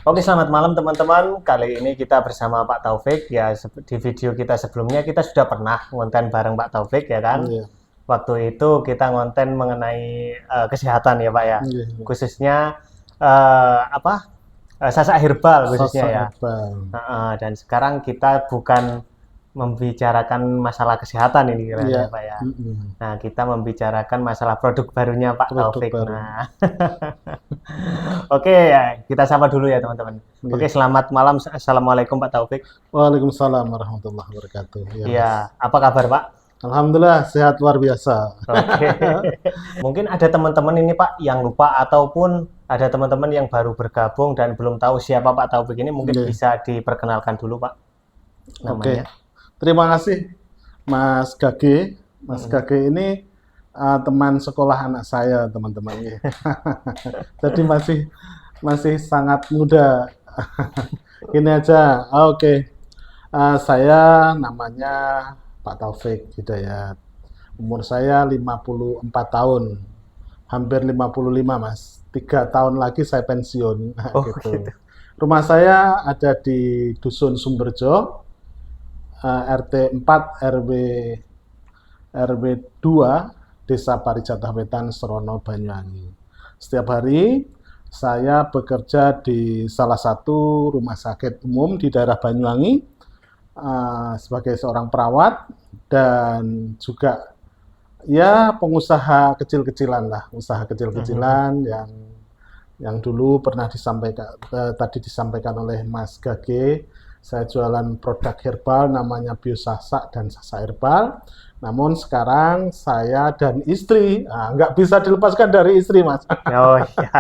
Oke, selamat malam teman-teman. Kali ini kita bersama Pak Taufik. Ya, di video kita sebelumnya kita sudah pernah ngonten bareng Pak Taufik ya kan. Iya, Waktu itu kita ngonten mengenai kesehatan ya Pak ya. iya, iya. Khususnya apa? Sasak herbal khususnya Sosok ya. herbal. Dan sekarang kita bukan membicarakan masalah kesehatan ini Iya, ya Pak ya. mm-mm. Nah, kita membicarakan masalah produk barunya Pak Produk Taufik. baru. Nah, oke, ya, kita sapa dulu ya teman-teman. Oke, Iya. selamat malam. Assalamualaikum Pak Taufik. Waalaikumsalam warahmatullahi wabarakatuh. Ya, Iya, Mas. apa kabar Pak? Alhamdulillah sehat luar biasa. Oke. Mungkin ada teman-teman ini Pak yang lupa ataupun ada teman-teman yang baru bergabung dan belum tahu siapa Pak Taufik ini, mungkin Iya. bisa diperkenalkan dulu Pak Oke. namanya. Terima kasih Mas Gage. Mas Mm-mm. Gage ini teman sekolah anak saya, teman-teman. Iya. Jadi masih sangat muda. Ini aja. Oke. Saya namanya Pak Taufik Hidayat. Umur saya 54 tahun. Hampir 55, Mas. 3 tahun lagi saya pensiun. Nah, Oh gitu. gitu. Rumah saya ada di Dusun Sumberjo, RT 4 RW 2, Desa Parijatah Wetan, Serono, Banyuwangi. Setiap hari saya bekerja di salah satu rumah sakit umum di daerah Banyuwangi sebagai seorang perawat dan juga ya pengusaha kecil-kecilan lah, usaha kecil-kecilan yang dulu pernah tadi disampaikan oleh Mas Gage. Saya jualan produk herbal namanya Biosasak dan Sasak Herbal. Namun sekarang saya dan istri nggak bisa dilepaskan dari istri, Mas. Oh iya.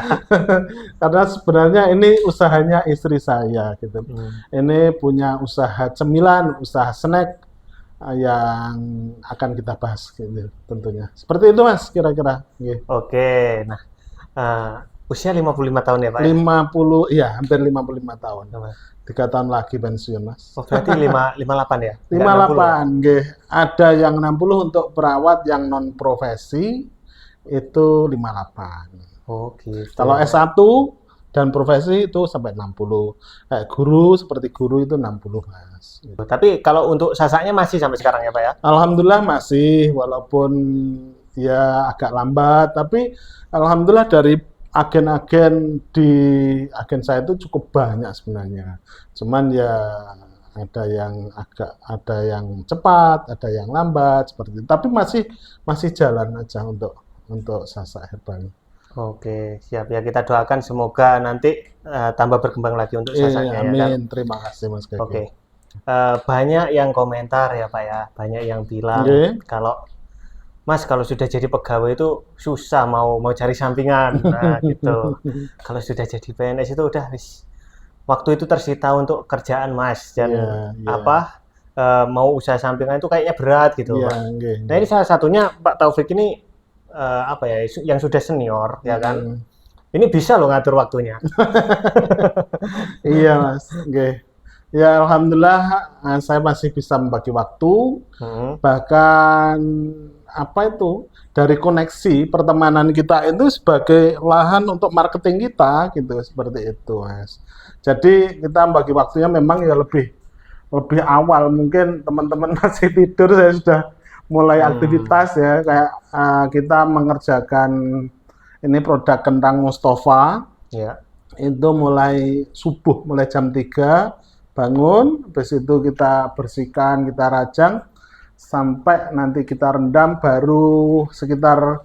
Karena sebenarnya ini usahanya istri saya gitu. Hmm. Ini punya usaha cemilan, usaha snack yang akan kita bahas gitu, tentunya. Seperti itu, Mas, kira-kira. Nggih. Oke. Nah, usia 55 tahun ya Pak ya? 50, iya, hampir 55 tahun. Coba. 3 tahun lagi pensiun, Mas. Oh berarti 58 ya? Enggak 60 ya? 58, nggih. Ada yang 60 untuk perawat yang non profesi itu 58. Oh gitu. Kalau S1 dan profesi itu sampai 60. Kayak guru, seperti guru itu 60, Mas. Tapi kalau untuk sasaknya masih sampai sekarang ya Pak ya? Alhamdulillah masih, walaupun ya agak lambat, tapi alhamdulillah dari agen-agen di agen saya itu cukup banyak sebenarnya. Cuman ya ada yang cepat, ada yang lambat seperti itu. Tapi masih jalan aja untuk sasak herbal. Oke, siap ya. Kita doakan semoga nanti tambah berkembang lagi untuk sasaknya ya kan? Amin. Terima kasih, Mas Gage. Oke. Banyak yang komentar ya Pak ya, banyak yang bilang Oke. Mas kalau sudah jadi pegawai itu susah mau cari sampingan, nah gitu. Kalau sudah jadi PNS itu udah waktu itu tersita untuk kerjaan Mas dan Iya, iya. mau usaha sampingan itu kayaknya berat gitu Iya, Pak. nggih, Nah ini salah satunya Pak Taufik ini yang sudah senior ya kan. Hmm. Ini bisa loh ngatur waktunya. Iya, Mas. Nggih. Ya, alhamdulillah saya masih bisa membagi waktu. Hmm. Bahkan dari koneksi pertemanan kita itu sebagai lahan untuk marketing kita gitu, seperti itu, Mas. Jadi kita bagi waktunya memang ya lebih awal, mungkin teman-teman masih tidur, saya sudah mulai aktivitas ya, kayak kita mengerjakan ini produk kentang Mustafa. Ya. Itu mulai subuh, mulai jam 3 bangun, habis itu kita bersihkan, kita rajang, sampai nanti kita rendam baru sekitar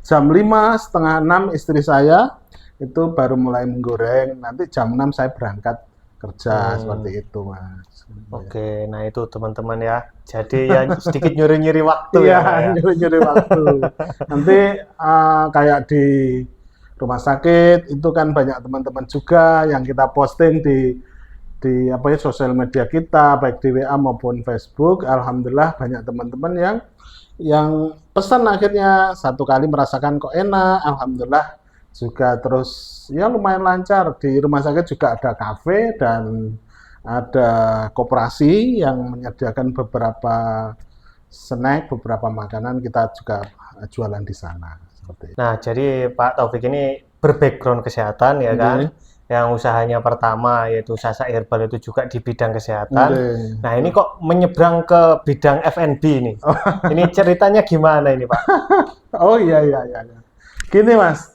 jam 5, setengah 6 istri saya itu baru mulai menggoreng. Nanti jam 6 saya berangkat kerja, seperti itu, Mas. Oke, nah itu teman-teman ya. Jadi ya sedikit nyuri-nyuri waktu ya, Iya, Pak ya. nyuri-nyuri waktu. Nanti kayak di rumah sakit itu kan banyak teman-teman juga yang kita posting di sosial media kita, baik di WA maupun Facebook. Alhamdulillah banyak teman-teman yang pesan akhirnya satu kali merasakan kok enak. Alhamdulillah juga terus ya lumayan lancar. Di rumah sakit juga ada kafe dan ada koperasi yang menyediakan beberapa snack, beberapa makanan, kita juga jualan di sana. Seperti itu. Nah, jadi Pak Taufik ini berbackground kesehatan ya kan. yang usahanya pertama yaitu Sasak Herbal itu juga di bidang kesehatan. Oke. Nah, ini kok menyeberang ke bidang F&B nih. Ini ceritanya gimana ini, Pak? Oh iya, iya, iya, iya. Gini Mas,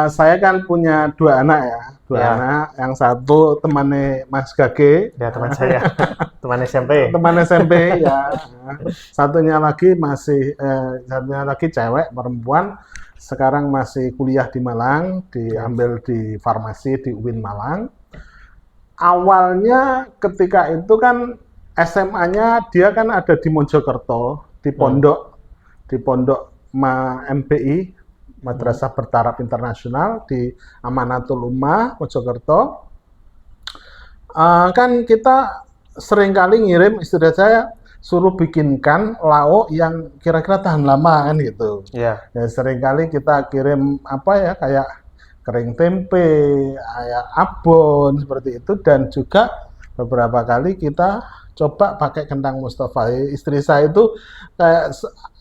saya kan punya dua anak ya, dua Ya. anak. Yang satu temannya Mas Gage, Ya, teman saya, teman SMP. teman SMP ya. Satunya lagi satunya lagi cewek perempuan. Sekarang masih kuliah di Malang, diambil di farmasi di UIN Malang. Awalnya ketika itu kan SMA-nya dia kan ada di Mojokerto, di pondok MBI, Madrasah Bertaraf Internasional di Amanatul Ummah Mojokerto. Kan kita seringkali ngirim, istri saya suruh bikinkan lauk yang kira-kira tahan lama kan gitu. Ya. Ya seringkali kita kirim apa ya kayak kering tempe, kayak abon seperti itu, dan juga beberapa kali kita coba pakai kentang Mustafa. Istri saya itu kayak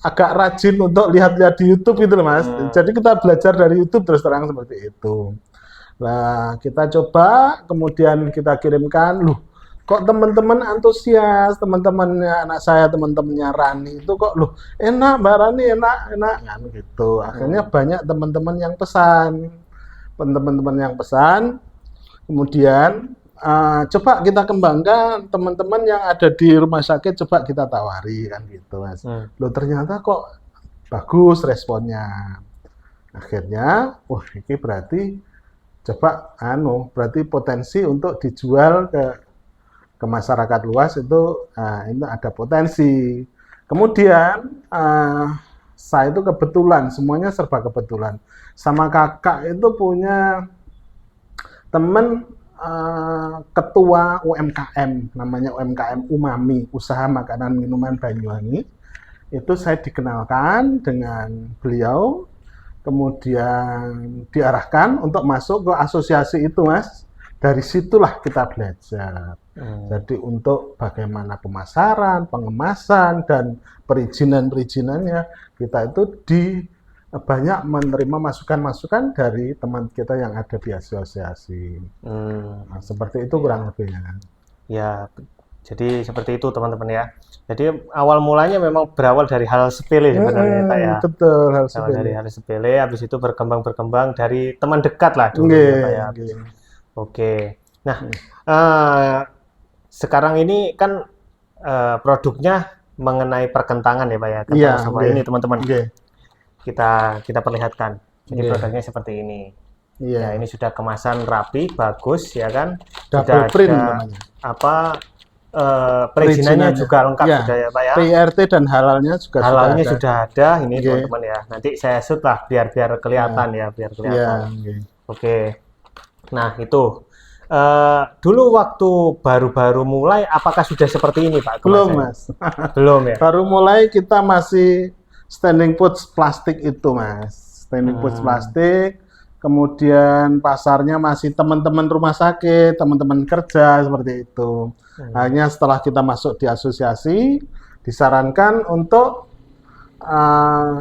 agak rajin untuk lihat-lihat di YouTube gitu loh Mas. Jadi kita belajar dari YouTube terus terang seperti itu. Nah, kita coba, kemudian kita kirimkan, loh, kok teman-teman antusias, teman-temannya anak saya, teman-temannya Rani itu kok, loh, enak Mbak Rani, enak, kan gitu. Akhirnya banyak teman-teman yang pesan, kemudian coba kita kembangkan, teman-teman yang ada di rumah sakit, coba kita tawari, kan gitu, Mas. Loh, ternyata kok bagus responnya. Akhirnya, wah, ini berarti coba berarti potensi untuk dijual ke masyarakat luas itu ada potensi. Kemudian saya itu kebetulan, semuanya serba kebetulan. Sama kakak itu punya teman ketua UMKM, namanya UMKM Umami, Usaha Makanan Minuman Banyuwangi. Itu saya dikenalkan dengan beliau, kemudian diarahkan untuk masuk ke asosiasi itu, Mas. Dari situlah kita belajar. Jadi untuk bagaimana pemasaran, pengemasan, dan perizinan-perizinannya, kita itu banyak menerima masukan-masukan dari teman kita yang ada di asosiasi. Nah, seperti itu kurang lebihnya. Ya, jadi seperti itu teman-teman ya. Jadi awal mulanya memang berawal dari hal sepele sebenarnya Pak ya. Betul, hal Berawal sepele. dari hal sepele, habis itu berkembang dari teman dekat lah dulu ya Pak ya. Oke. Nah, sekarang ini kan produknya mengenai perkentangan ya Pak ya. Kentang ini teman-teman. Kita perlihatkan. Jadi produknya seperti ini. Ya, ini sudah kemasan rapi, bagus ya kan. Double sudah print ada namanya. Perizinannya juga lengkap sudah ya Pak ya. PRT dan halalnya juga sudah ada ini teman-teman ya. Nanti saya shoot lah biar kelihatan ya, biar kelihatan. Oke. Nah, itu dulu waktu baru-baru mulai apakah sudah seperti ini Pak? Belum, Mas. Belum ya. Baru mulai kita masih standing pouch plastik itu, Mas. Standing pouch plastik. Kemudian pasarnya masih teman-teman rumah sakit, teman-teman kerja seperti itu. Hanya setelah kita masuk di asosiasi, disarankan untuk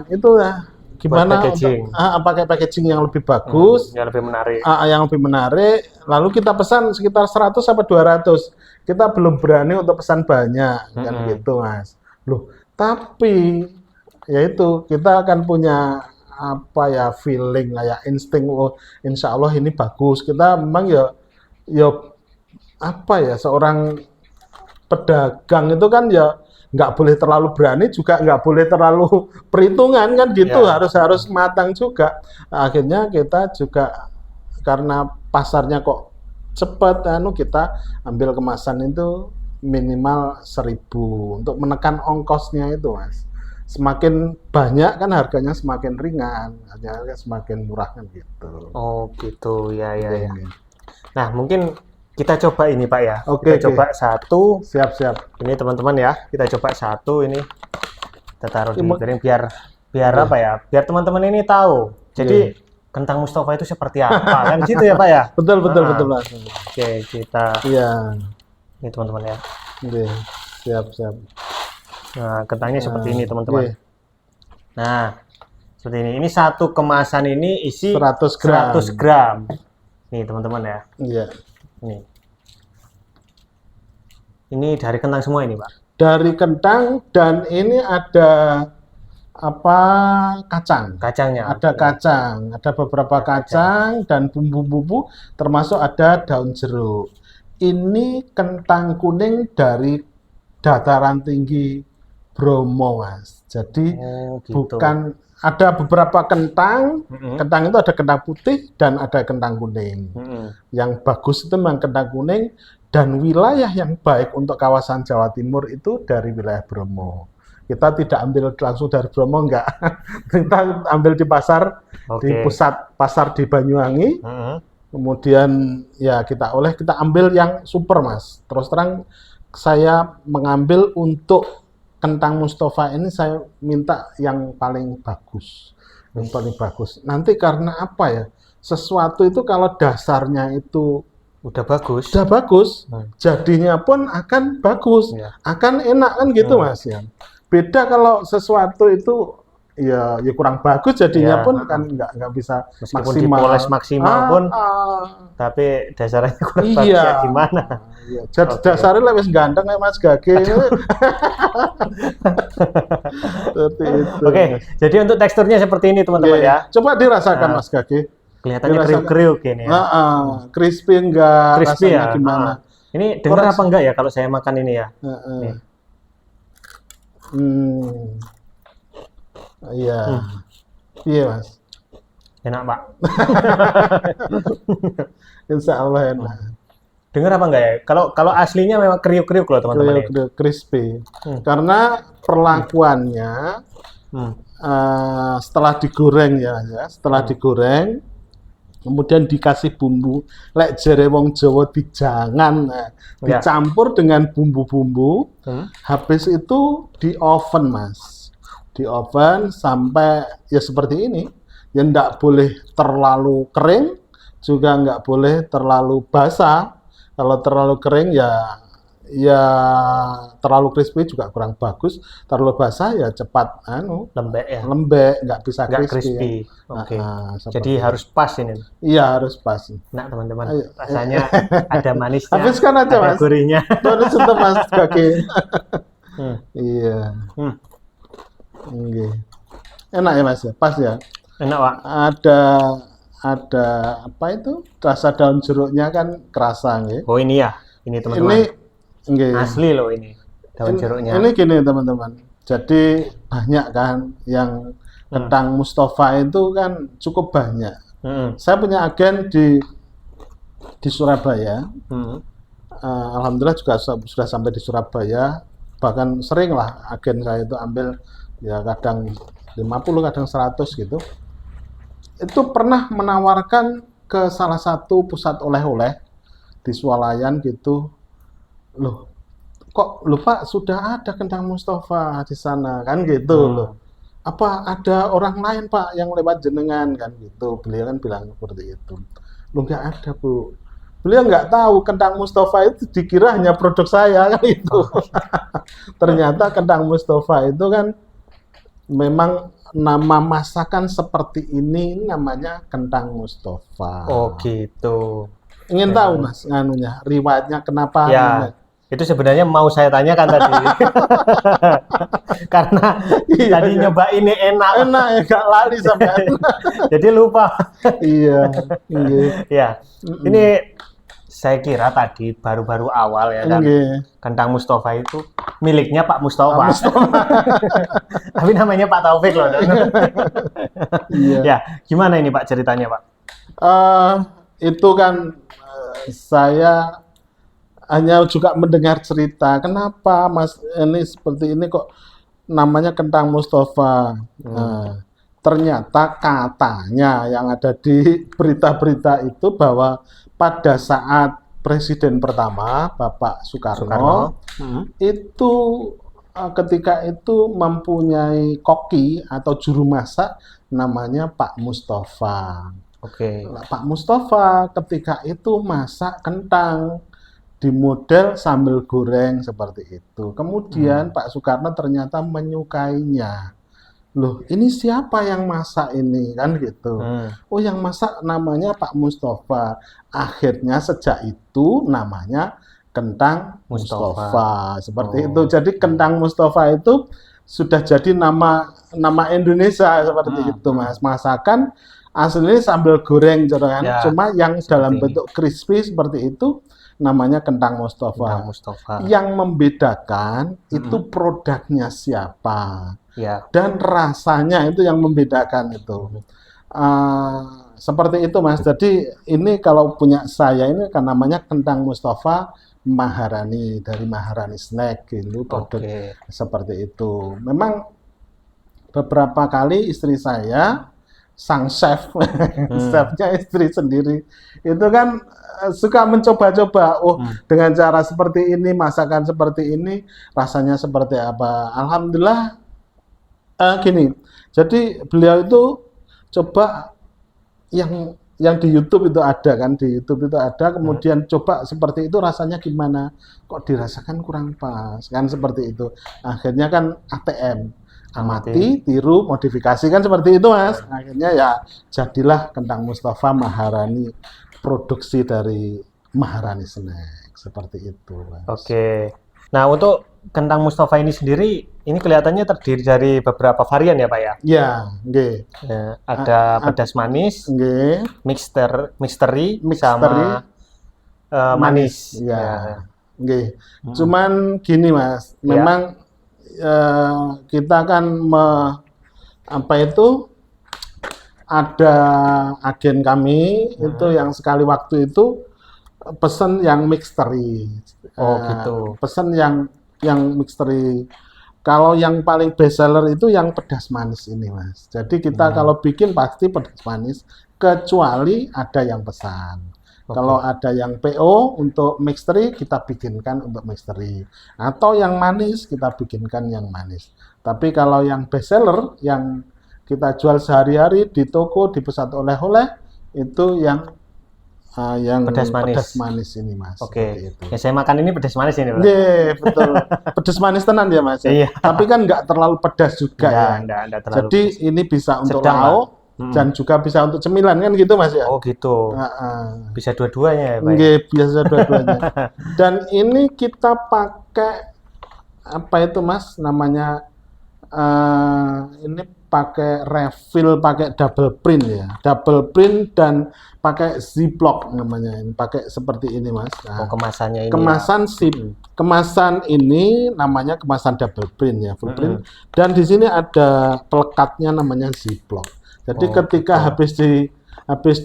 itu ya gimana pakai packaging yang lebih bagus, yang lebih menarik. Yang lebih menarik. Lalu kita pesan sekitar 100 sampai 200. Kita belum berani untuk pesan banyak, kan gitu, Mas. Loh, tapi yaitu kita akan punya feeling kayak insting, insya Allah ini bagus. Kita memang seorang pedagang itu kan ya nggak boleh terlalu berani, juga nggak boleh terlalu perhitungan kan gitu, harus matang juga. Akhirnya kita juga karena pasarnya kok cepat, kita ambil kemasan itu minimal 1.000 untuk menekan ongkosnya itu, Mas. Semakin banyak kan harganya semakin ringan, harganya semakin murah kan gitu. Oh gitu, ya. Nah mungkin kita coba ini Pak ya. Kita coba satu. Siap. Ini teman-teman ya, kita coba satu ini. Kita taruh di piring biar apa ya? Biar teman-teman ini tahu. Jadi kentang Mustafa itu seperti apa kan gitu ya Pak ya? Betul Mas. Oke, kita. Ini teman-teman ya. Siap. Nah, kentangnya seperti ini teman-teman. Nah, seperti ini. Ini satu kemasan ini isi 100 gram. Nih teman-teman ya. Iya. Nih. Ini dari kentang semua ini, Pak. Dari kentang dan ini ada apa kacang. Kacangnya. Ada kacang, ada beberapa kacang dan bumbu-bumbu termasuk ada daun jeruk. Ini kentang kuning dari dataran tinggi Bromo, Mas. Jadi gitu. bukan ada beberapa kentang, kentang itu ada kentang putih dan ada kentang kuning. Yang bagus itu memang kentang kuning dan wilayah yang baik untuk kawasan Jawa Timur itu dari wilayah Bromo. Kita tidak ambil langsung dari Bromo, enggak. Kita ambil di pasar, di pusat pasar di Banyuwangi. Kemudian ya kita ambil yang super, Mas. Terus terang saya mengambil untuk kentang Mustafa ini saya minta yang paling bagus. Yang paling bagus. Nanti karena apa ya? Sesuatu itu kalau dasarnya itu udah bagus, jadinya pun akan bagus, akan enak kan gitu, Mas ya. Beda kalau sesuatu itu ya kurang bagus jadinya pun kan nggak bisa meskipun maksimal. Dipoles maksimal pun tapi dasarnya kurang bagus ya gimana. Jadi dasarnya lebih ganteng kayak Mas Gage. Seperti itu. Jadi untuk teksturnya seperti ini teman-teman ya. Coba dirasakan Mas Gage. Kelihatannya kriuk-kriuk ini ya. Crispy enggak? Crispy rasanya ya. Gimana? Ini dengar apa enggak ya kalau saya makan ini ya? Iya. Iya, Mas. Enak, Pak. Insya Allah enak. Dengar apa enggak ya? Kalau aslinya memang kriuk-kriuk loh, teman-teman. Kriuk, crispy. Karena perlakuannya setelah digoreng setelah digoreng kemudian dikasih bumbu, lek jere wong Jawa dijangan, dicampur dengan bumbu-bumbu, habis itu di oven, Mas. Di oven sampai ya seperti ini, ya nggak boleh terlalu kering, juga nggak boleh terlalu basah. Kalau terlalu kering ya terlalu crispy juga kurang bagus, terlalu basah ya cepat lembek nggak bisa crispy. Jadi harus pas ini. Iya, harus pas. Nah teman-teman, rasanya ada manisnya, habiskan aja, ada Mas. gurihnya. Terus itu Mas Gage. Iya. Enak ya, Mas ya, pas ya. Enak, Pak. Ada apa itu, rasa daun jeruknya kan kerasa nggih. Oh ini ya, ini teman-teman. Asli loh ini daun jeruknya. Ini gini teman-teman. Jadi banyak kan yang kentang Mustafa itu kan cukup banyak. Saya punya agen di Surabaya. Alhamdulillah juga sudah sampai di Surabaya. Bahkan sering lah agen saya itu ambil ya kadang 50, kadang 100 gitu. Itu pernah menawarkan ke salah satu pusat oleh-oleh di Swalayan gitu. Loh, kok lupa sudah ada kentang Mustafa di sana kan gitu loh. Apa ada orang lain Pak yang lewat jenengan kan gitu. Beliau kan bilang seperti itu. Loh nggak ada Bu. Beliau nggak tahu kentang Mustafa itu dikira hanya produk saya kan itu. Ternyata kentang Mustafa itu kan memang nama masakan seperti ini namanya kentang Mustafa. Oh gitu. Ingin tahu Mas nganunya riwayatnya kenapa? Ya. Itu sebenarnya mau saya tanyakan tadi. Karena tadi nyoba ini enak ya, gak lali sampai. Jadi lupa. Iya. Ya. Ini saya kira tadi baru-baru awal ya kan. Kentang Mustafa itu miliknya Pak Mustafa. Tapi namanya Pak Taufik loh. Ya, gimana ini Pak ceritanya Pak? Itu kan saya hanya juga mendengar cerita, kenapa Mas ini seperti ini kok namanya kentang Mustafa. Ternyata katanya yang ada di berita-berita itu bahwa pada saat Presiden pertama Bapak Soekarno. Itu ketika itu mempunyai koki atau juru masak namanya Pak Mustafa. Pak Mustafa ketika itu masak kentang di model sambal goreng seperti itu. Kemudian Pak Soekarno ternyata menyukainya. loh ini siapa yang masak ini kan gitu. Oh yang masak namanya Pak Mustafa. Akhirnya sejak itu namanya Kentang Mustafa. Seperti itu. Jadi Kentang Mustafa itu sudah jadi nama Indonesia seperti itu Mas. Masakan aslinya sambal goreng kan. Ya, Cuma yang dalam bentuk crispy seperti itu namanya Kentang Mustafa. Yang membedakan itu produknya siapa. Ya. Dan rasanya itu yang membedakan itu. Seperti itu Mas. Jadi ini kalau punya saya ini kan namanya Kentang Mustafa Maharani dari Maharani Snack gitu produk seperti itu. Memang beberapa kali istri saya sang chef, chefnya istri sendiri itu kan suka mencoba-coba. Dengan cara seperti ini, masakan seperti ini, rasanya seperti apa? Alhamdulillah gini. Jadi beliau itu coba yang di YouTube itu ada kan, di YouTube itu ada, kemudian coba seperti itu rasanya gimana, kok dirasakan kurang pas kan seperti itu. Akhirnya kan ATM, amati, tiru, modifikasi kan seperti itu Mas. Akhirnya ya jadilah Kentang Mustafa Maharani, produksi dari Maharani Snack seperti itu Mas. Oke. Nah untuk Kentang Mustafa ini sendiri, ini kelihatannya terdiri dari beberapa varian ya Pak ya? Iya, nggih. Ya, ada pedas manis, nggih, misteri, sama manis. Ya, nggih. Cuman gini Mas, memang kita kan ada agen kami itu yang sekali waktu itu pesen yang misteri. Gitu. Pesen yang misteri. Kalau yang paling best seller itu yang pedas manis ini Mas. Jadi kita kalau bikin pasti pedas manis, kecuali ada yang pesan. Kalau ada yang PO untuk misteri, kita bikinkan untuk misteri. Atau yang manis, kita bikinkan yang manis. Tapi kalau yang best seller, yang kita jual sehari-hari di toko, di pusat oleh-oleh, itu yang pedas manis ini Mas. Oke. Ya saya makan ini pedas manis ini Pak. Iya, betul. Pedas manis tenan ya Mas. Iya. Tapi kan nggak terlalu pedas juga ya. Enggak terlalu Jadi pedas. ini bisa untuk Sedang, lauk dan juga bisa untuk cemilan kan gitu Mas ya. Oh gitu. Bisa dua-duanya ya Pak. Nggih, biasa dua-duanya. Dan ini kita pakai apa itu Mas namanya ini pakai refill, pakai double print ya, double print dan pakai ziplock namanya, pakai seperti ini Mas. Nah, kemasannya ini. Kemasan ini namanya kemasan double print ya, full print. Dan di sini ada pelekatnya namanya ziplock. Jadi ketika habis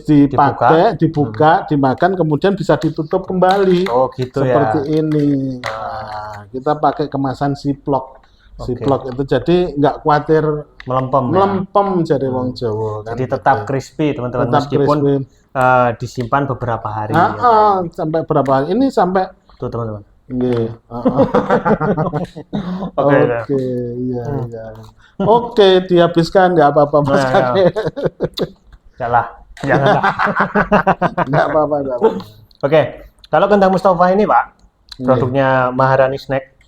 dipakai, dibuka, dimakan, kemudian bisa ditutup kembali. Oh gitu seperti ya. Seperti ini. Nah, kita pakai kemasan ziplock. Ziplock itu jadi nggak khawatir melempem jadi wong Jawa. Kan, jadi tetap gitu. Crispy teman-teman meskipun disimpan beberapa hari. Sampai berapa hari? Ini sampai tuh teman-teman. Oke, iya. Oke, dihabiskan nggak apa-apa Mas. Janganlah. Nggak apa-apa. Oke, kalau Kentang Mustafa ini Pak, produknya Maharani Snack.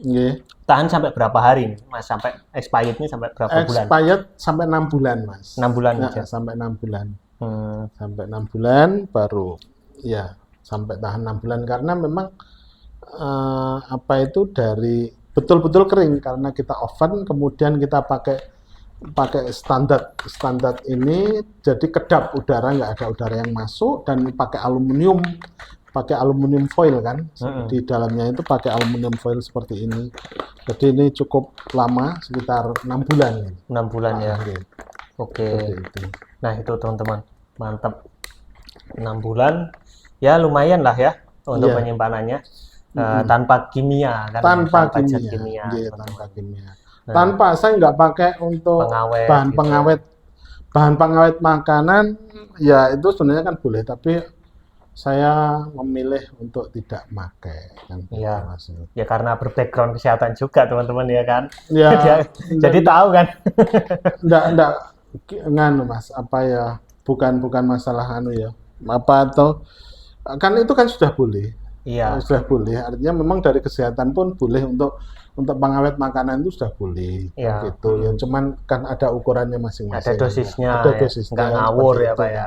Tahan sampai berapa hari Mas? Sampai expired-nya sampai berapa bulan? Expired sampai 6 bulan Mas. 6 bulan aja. Sampai 6 bulan. Sampai 6 bulan baru ya sampai tahan 6 bulan karena memang dari betul-betul kering karena kita oven kemudian kita pakai standar ini jadi kedap udara, nggak ada udara yang masuk dan pakai aluminium foil kan di dalamnya itu pakai aluminium foil seperti ini. Jadi ini cukup lama sekitar 6 bulan. 6 bulan ya. Oke. Nah itu teman-teman mantap. 6 bulan ya lumayan lah ya untuk penyimpanannya tanpa kimia kan. Tanpa kimia. Tanpa saya nggak pakai untuk bahan pengawet makanan ya itu sebenarnya kan boleh tapi saya memilih untuk tidak pakai kan. Iya. Ya karena berbackground kesehatan juga teman-teman ya kan. Ya. Jadi tahu kan. Enggak nganu Mas, bukan masalah ya. Apa atau kan itu kan sudah boleh. Iya. Sudah boleh. Artinya memang dari kesehatan pun boleh untuk pengawet makanan itu sudah boleh. Iya. Gitu. Ya cuman kan ada ukurannya masing-masing. Ada dosisnya. Ada Ya. dosisnya. Nggak ngawur ya, itu, Pak ya.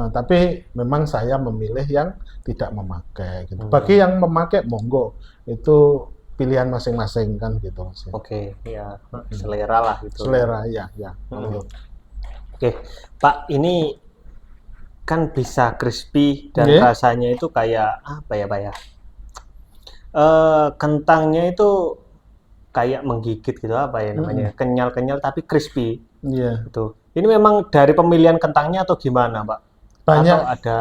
Tapi memang saya memilih yang tidak memakai. Gitu. Bagi yang memakai, monggo. Itu pilihan masing-masing kan gitu. Oke, ya selera lah gitu. Selera, ya. Oke, Pak, ini kan bisa crispy dan rasanya itu kayak apa ya, Pak ya? Kentangnya itu kayak menggigit gitu, apa ya namanya? Kenyal-kenyal tapi crispy. Iya. Gitu. Ini memang dari pemilihan kentangnya atau gimana, Pak? Banyak. Atau ada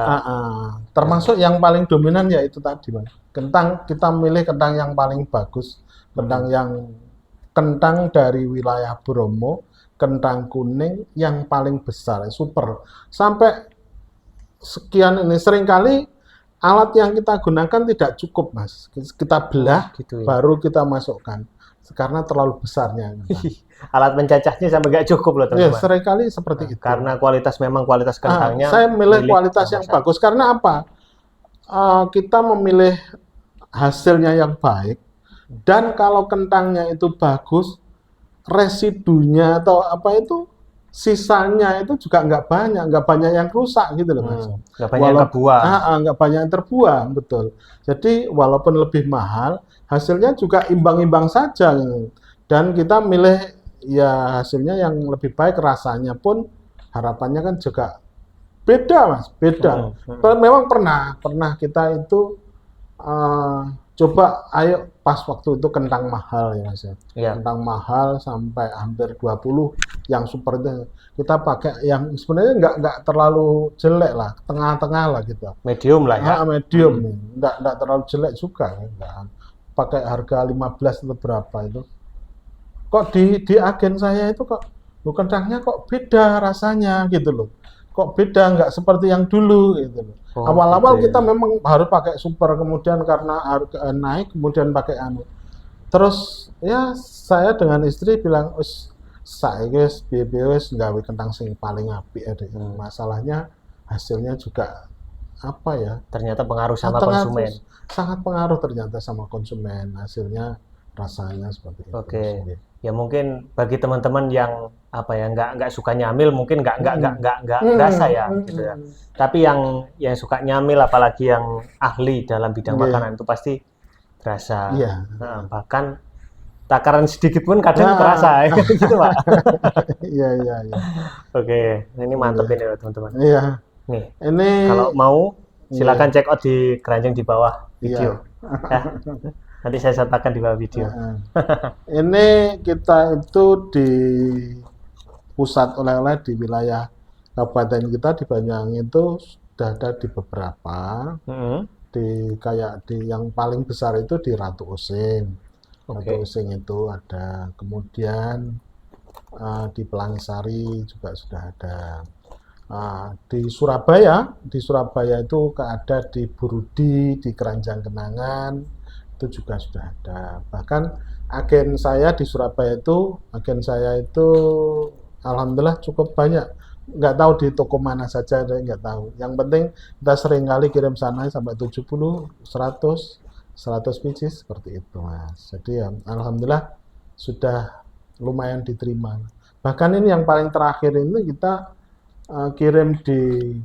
termasuk yang paling dominan ya itu tadi, Bang. Kentang, kita milih kentang yang paling bagus, kentang dari wilayah Bromo, kentang kuning yang paling besar, super. Sampai sekian ini seringkali alat yang kita gunakan tidak cukup, Mas. Kita belah gitu ya? Baru kita masukkan karena terlalu besarnya. Alat mencacahnya sampai nggak cukup loh, teman-teman. Ya, seringkali seperti itu. Karena kualitas kentangnya. Saya milih kualitas yang bagus karena apa? Kita memilih hasilnya yang baik, dan kalau kentangnya itu bagus, residunya atau apa itu sisanya itu juga nggak banyak yang rusak gitu loh, Mas. Nggak banyak yang terbuang. Nggak banyak yang terbuang, betul. Jadi walaupun lebih mahal, hasilnya juga imbang-imbang saja. Dan kita milih ya hasilnya yang lebih baik, rasanya pun harapannya kan juga beda, Mas. Beda. Memang pernah kita itu coba, ayo pas waktu itu kentang mahal ya, Mas. Kentang mahal sampai hampir 20 yang super itu. Kita pakai yang sebenarnya nggak terlalu jelek lah, tengah-tengah lah gitu. Medium lah ya. Medium. Nggak terlalu jelek juga. Pakai harga 15 atau berapa itu. Kok di agen saya itu kok kentangnya kok beda rasanya gitu loh. Kok beda, nggak seperti yang dulu gitu loh. Awal-awal kita memang harus pakai super, kemudian karena harga naik, kemudian pakai anu. Terus ya saya dengan istri bilang, saya guys, BBS nggawe kentang sing paling apik ya. Masalahnya hasilnya juga apa ya? Ternyata pengaruh sama konsumen. Sangat pengaruh ternyata sama konsumen. Hasilnya rasanya seperti itu. Oke. Ya mungkin bagi teman-teman yang apa ya nggak suka nyamil, mungkin nggak berasa ya gitu ya. Tapi yang suka nyamil, apalagi yang ahli dalam bidang makanan, itu pasti terasa. Bahkan takaran sedikit pun kadang terasa gitu, Pak. Iya. Oke, ini mantep ini loh, teman-teman. Iya. Nih, ini kalau mau silakan check out di keranjang di bawah video. Ya. Nanti saya sertakan di bawah video. Ini kita itu di pusat oleh-oleh di wilayah kabupaten kita di Banyuwangi itu sudah ada di beberapa. Kayak di yang paling besar itu di Ratu Osing. Ratu Osing itu ada. Kemudian di Pelangisari juga sudah ada. Di Surabaya itu ada di Burudi, di Keranjang Kenangan. Itu juga sudah ada. Bahkan agen saya di Surabaya itu, alhamdulillah cukup banyak. Nggak tahu di toko mana saja, nggak tahu. Yang penting kita sering kali kirim sana sampai 70, 100 pieces seperti itu, Mas. Jadi ya alhamdulillah sudah lumayan diterima. Bahkan ini yang paling terakhir ini kita kirim di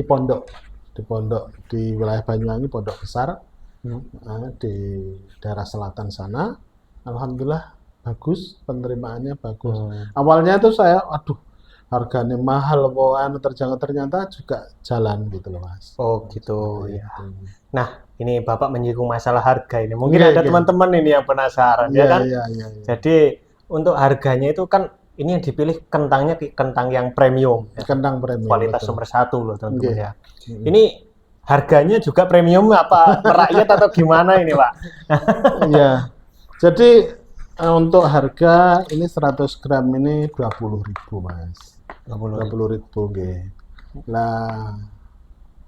pondok di wilayah Banyuwangi, Pondok Besar. Di daerah selatan sana, alhamdulillah bagus, penerimaannya bagus. Awalnya itu saya, harganya mahal, ternyata juga jalan gitu loh, Mas. Oh gitu ya. Nah, ini Bapak menyinggung masalah harga ini. Mungkin ada teman-teman ini yang penasaran, ya kan? Iya. Jadi untuk harganya itu kan ini yang dipilih kentang yang premium. Kentang premium. Kualitas nomor 1 loh, teman-teman ya. Ini harganya juga premium apa merakyat atau gimana ini, Pak? Iya. Jadi untuk harga ini 100 gram ini 20.000, Mas. 20.000 nggih. Nah,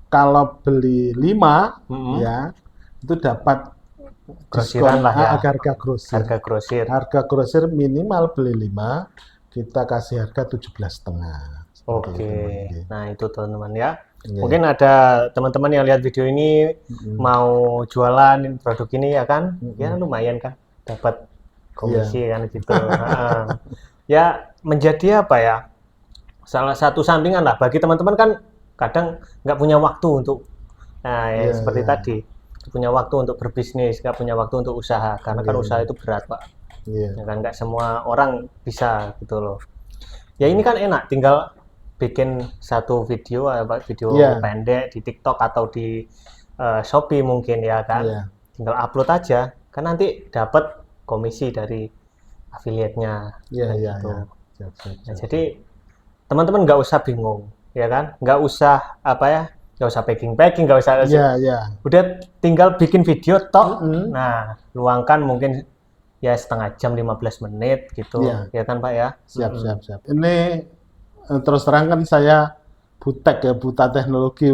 kalau beli 5 ya itu dapat grosiran lah ya. Harga grosir. Harga grosir minimal beli 5 kita kasih harga 17,5. Oke. Nah, itu teman-teman ya. Mungkin ada teman-teman yang lihat video ini mau jualan produk ini ya kan, ya lumayan kan, dapat komisi kan gitu. Ya menjadi apa ya? Salah satu sampingan lah bagi teman-teman kan kadang nggak punya waktu untuk, seperti tadi, punya waktu untuk berbisnis, nggak punya waktu untuk usaha karena kan usaha itu berat Pak. Ya kan nggak semua orang bisa gitu loh. Ya ini kan enak, tinggal bikin satu video pendek di TikTok atau di Shopee mungkin ya kan, tinggal upload aja kan nanti dapat komisi dari afiliatnya gitu. Nah, jadi teman-teman nggak usah bingung ya kan, nggak usah nggak usah packing nggak usah udah tinggal bikin video tok. Nah luangkan mungkin ya setengah jam 15 menit gitu ya kan Pak ya. Siap. Ini terus terang kan saya butek ya, buta teknologi.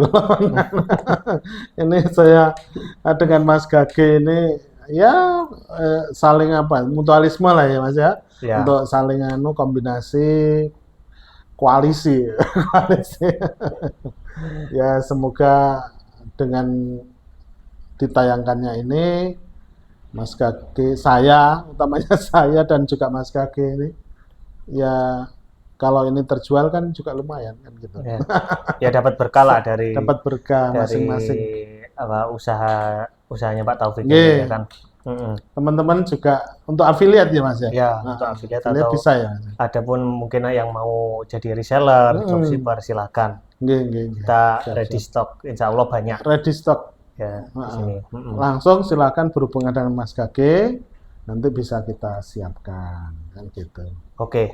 Ini saya dengan Mas Gage ini ya saling mutualisme lah ya Mas ya. Untuk saling kombinasi koalisi. Ya semoga dengan ditayangkannya ini Mas Gage, utamanya saya dan juga Mas Gage ini ya kalau ini terjual kan juga lumayan kan gitu. Ya dapat berkah lah dari masing-masing usahanya Pak Taufik ini ya kan. Teman-teman juga untuk afiliat ya Mas ya. Ya, untuk afiliat atau bisa ya. Ada pun mungkin yang mau jadi reseller, dropshipper silakan. Kita ready stock, insya Allah banyak. Ready stock. Ya, di sini. Langsung silakan berhubungan dengan Mas Gage, nanti bisa kita siapkan kan gitu. Oke.